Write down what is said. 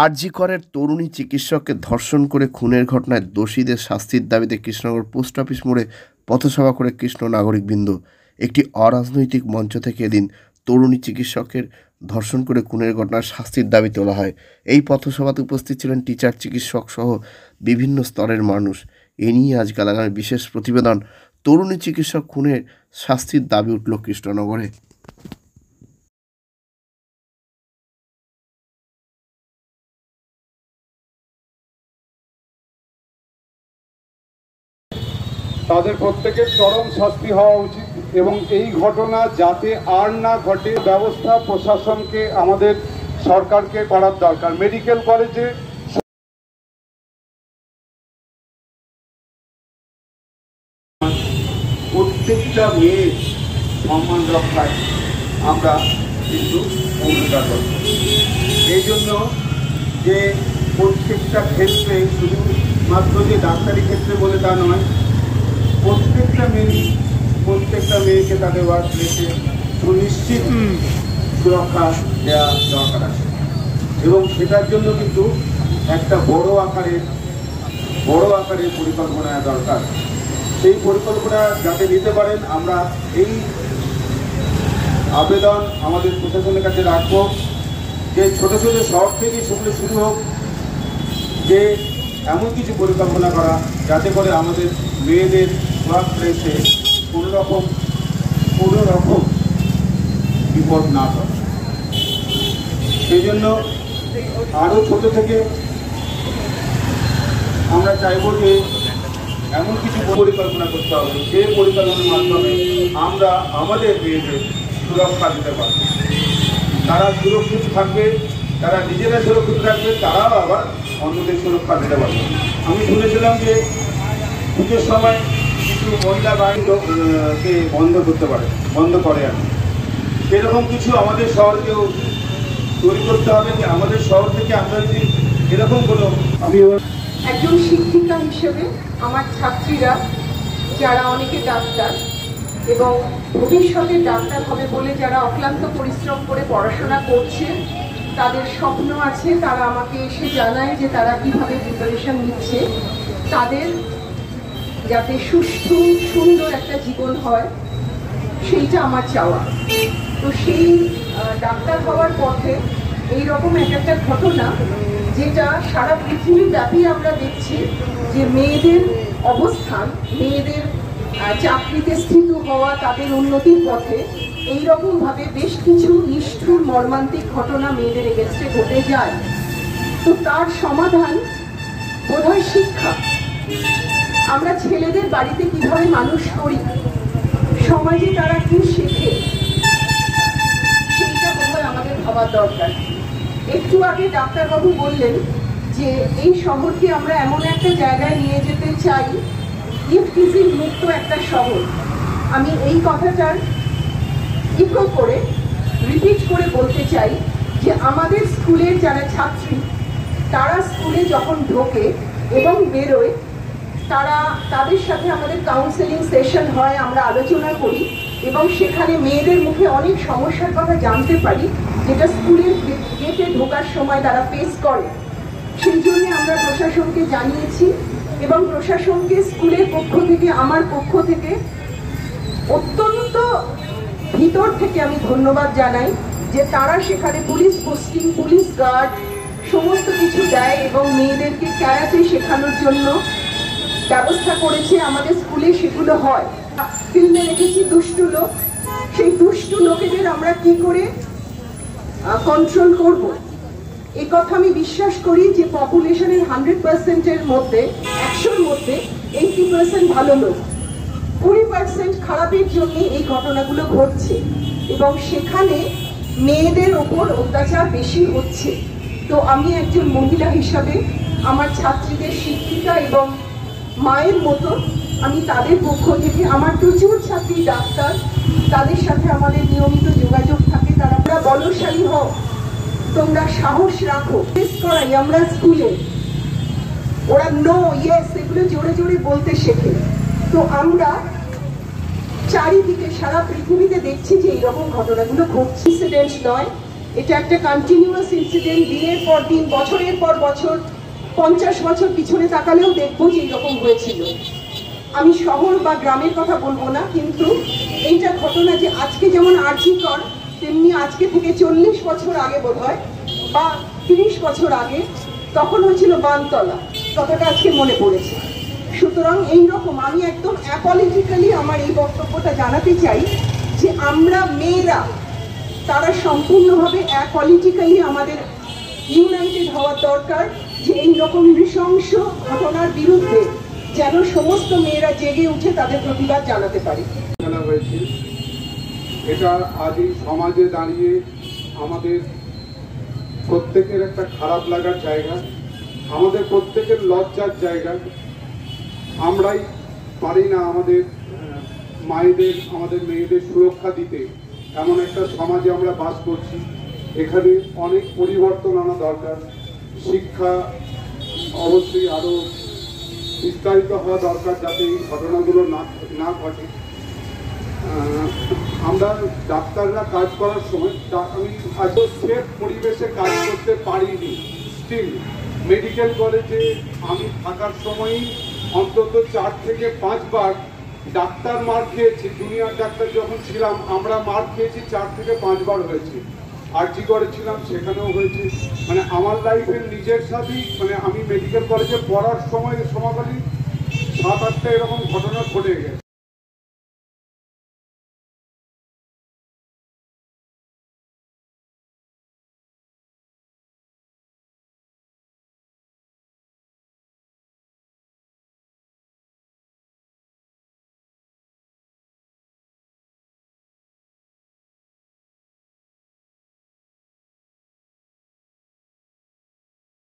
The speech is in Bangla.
আরজি করের তরুণী চিকিৎসককে ধর্ষণ করে খুনের ঘটনায় দোষীদের শাস্তির দাবিতে কৃষ্ণনগর পোস্ট অফিস মোড়ে পথসভা করে কৃষ্ণ নাগরিকবৃন্দ। একটি অরাজনৈতিক মঞ্চ থেকে এদিন তরুণী চিকিৎসকের ধর্ষণ করে খুনের ঘটনার শাস্তির দাবি তোলা হয়। এই পথসভাতে উপস্থিত ছিলেন টিচার, চিকিৎসক সহ বিভিন্ন স্তরের মানুষ। এ নিয়ে আজ কালাগামের বিশেষ প্রতিবেদন। তরুণী চিকিৎসক খুনের শাস্তির দাবি উঠল কৃষ্ণনগরে। তাদের প্রত্যেকের চরম শাস্তি হওয়া উচিত এবং এই ঘটনা যাতে আর না ঘটে ব্যবস্থা প্রশাসনকে, আমাদের সরকারকে করার দরকার। মেডিকেল কলেজে প্রত্যেকটা মেয়ের সম্মান রক্ষায় আমরা কিন্তু ভূমিকা করব। এই জন্য যে প্রত্যেকটা ক্ষেত্রে, শুধুমাত্র যে ডাক্তারি ক্ষেত্রে বলে তা নয়, প্রত্যেকটা মেয়েকে তাদের ওয়ার্ক প্লেসে সুনিশ্চিত সুরক্ষা দেওয়া দরকার আছে এবং সেটার জন্য কিন্তু একটা বড় আকারের পরিকল্পনা দরকার। সেই পরিকল্পনা যাতে নিতে পারেন, আমরা এই আবেদন আমাদের প্রশাসনের কাছে রাখব যে ছোট ছোট শহর থেকে সেগুলো শুরু হোক, যে এমন কিছু পরিকল্পনা করা যাতে করে আমাদের মেয়েদের ওয়ার্ক প্লেসে কোনো রকম বিপদ না হয়। সেই জন্য আরও ছোট থেকে আমরা চাইব যে এমন কিছু পরিকল্পনা করতে হবে, যে পরিকল্পনার মাধ্যমে আমরা আমাদের মেয়েদের সুরক্ষা দিতে পারব। তারা সুরক্ষিত থাকবে, তারা নিজেরা সুরক্ষিত থাকবে, তারাও আবার অন্যদের সুরক্ষা দিতে পারবে। আমি শুনেছিলাম যে পুজোর সময় কিছু মহিলা বাহিনীকে বন্ধ করে আর সেরকম কিছু আমাদের শহরকেও তৈরি করতে হবে, যে আমাদের শহর থেকে আমরা যদি এরকম কোনো, আমি একজন শিক্ষিকা হিসেবে আমার ছাত্রীরা যারা অনেকে ডাক্তার এবং ভবিষ্যতে ডাক্তার হবে বলে যারা অক্লান্ত পরিশ্রম করে পড়াশোনা করছে, তাদের স্বপ্ন আছে, তারা আমাকে এসে জানায় যে তারা কিভাবে প্রিপারেশন নিচ্ছে, তাদের যাতে সুষ্ঠু সুন্দর একটা জীবন হয় সেইটা আমার চাওয়া। তো সেই ডাক্তার হওয়ার পথে এইরকম একটা ঘটনা, যেটা সারা পৃথিবীব্যাপী আমরা দেখছি যে মেয়েদের অবস্থান, মেয়েদের চাকরিতে স্থিত হওয়া, তাদের উন্নতির পথে এইরকমভাবে বেশ কিছু নিষ্ঠুর মর্মান্তিক ঘটনা মেয়েদের এগেনস্টে ঘটে যায়। তো তার সমাধান বোধহয় শিক্ষা। আমরা ছেলেদের বাড়িতে কিভাবে মানুষ করি, সমাজে তারা কি শেখে, সেইটা বোধহয় আমাদের ভাবার দরকার। একটু আগে ডাক্তারবাবু বললেন যে এই শহরকে আমরা এমন একটা জায়গায় নিয়ে যেতে চাই, ইফটিজিং মুক্ত একটা শহর। আমি এই কথাটার ইকো করে রিপিট করে বলতে চাই যে আমাদের স্কুলের যারা ছাত্রী, তারা স্কুলে যখন ঢোকে এবং বেরোয়, তাদের সাথে আমাদের কাউন্সেলিং সেশন হয়, আমরা আলোচনা করি এবং সেখানে মেয়েদের মুখে অনেক সমস্যার কথা জানতে পারি, যেটা স্কুলের গেটে ঢোকার সময় তারা ফেস করে। সেই জন্য আমরা প্রশাসনকে জানিয়েছি এবং প্রশাসনকে স্কুলের পক্ষ থেকে, আমার পক্ষ থেকে অত্যন্ত ভিতর থেকে আমি ধন্যবাদ জানাই যে তারা সেখানে পুলিশ পোস্টিং, পুলিশ গার্ড সমস্ত কিছু দেয় এবং মেয়েদেরকে ক্যারাটে শেখানোর জন্য ব্যবস্থা করেছে। আমাদের স্কুলে সেগুলো হয়। ফিল্মে রেখেছি দুষ্টু লোক, সেই দুষ্টু লোকেদের আমরা কি করে কন্ট্রোল করব, এই কথা আমি বিশ্বাস করি যে পপুলেশনের 100%-এর মধ্যে, 100-র মধ্যে 80% ভালো লোক, 20% খারাপের জন্য এই ঘটনাগুলো ঘটছে এবং সেখানে মেয়েদের ওপর অত্যাচার বেশি হচ্ছে। তো আমি একজন মহিলা হিসাবে আমার ছাত্রীদের শিক্ষিকা এবং মায়ের মতো আমি তাদের পক্ষ থেকে, আমার প্রচুর ছাত্রী ডাক্তার, তাদের সাথে আমাদের নিয়মিত যোগাযোগ থাকে। তারা বলশালী হও, তোমরা সাহস রাখো, ফেস করাই আমরা স্কুলে, ওরা নো ইয়েস এগুলো জোরে জোরে বলতে শেখে। তো আমরা চারিদিকে সারা পৃথিবীতে দেখছি যে এইরকম ঘটনাগুলো ঘটছে। ইনসিডেন্ট নয়, এটা একটা কন্টিনিউয়াস ইনসিডেন্ট, দিনের পর দিন, বছরের পর বছর, 50 বছর পিছনে তাকালেও দেখবো যে এরকম হয়েছিল। আমি শহর বা গ্রামের কথা বলবো না, কিন্তু এইটা ঘটনা যে আজকে যেমন আরজিকর, তেমনি আজকে থেকে 40 বছর আগে বোধহয় বা 30 বছর আগে তখন হয়েছিল বানতলা, কথাটা আজকে মনে পড়েছে। সুতরাং এইরকম আমি একদম অ্যাপলিটিক্যালি আমার এই বক্তব্যটা জানাতে চাই যে আমরা মেয়েরা তারা সম্পূর্ণভাবে অ্যাপলিটিক্যালি আমাদের ইউনাইটেড হওয়ার দরকার, যে এইরকম নৃশংস ঘটনার বিরুদ্ধে যেন সমস্ত মেয়েরা জেগে উঠে তাদের প্রতিবাদ জানাতে পারে। এটা আজ এই সমাজে দাঁড়িয়ে আমাদের প্রত্যেকের একটা খারাপ লাগার জায়গা, আমাদের প্রত্যেকের লজ্জার জায়গা। আমরাই পারি না আমাদের মায়েদের, আমাদের মেয়েদের সুরক্ষা দিতে। এমন একটা সমাজে আমরা বাস করছি, এখানে অনেক পরিবর্তন আনা দরকার। শিক্ষা অবশ্যই আরও বিস্তারিত হওয়া দরকার, যাতে এই ঘটনাগুলো না ঘটে। আমরা ডাক্তাররা কাজ করার সময় আমি আজও সেফ পরিবেশে কাজ করতে পারিনি। স্টিল মেডিকেল কলেজে আমি থাকার সময়ই অন্তত 4 থেকে 5 বার ডাক্তার মার খেয়েছি। জুনিয়র ডাক্তার যখন ছিলাম আমরা মার খেয়েছি 4 থেকে 5 বার হয়েছে। আরজি করেছিলাম, সেখানেও হয়েছে। মানে আমার লাইফের নিজের সাথেই, মানে আমি মেডিকেল কলেজে পড়ার সময় সমাকালীন 7-8টা এরকম ঘটনা ঘটে গেছে।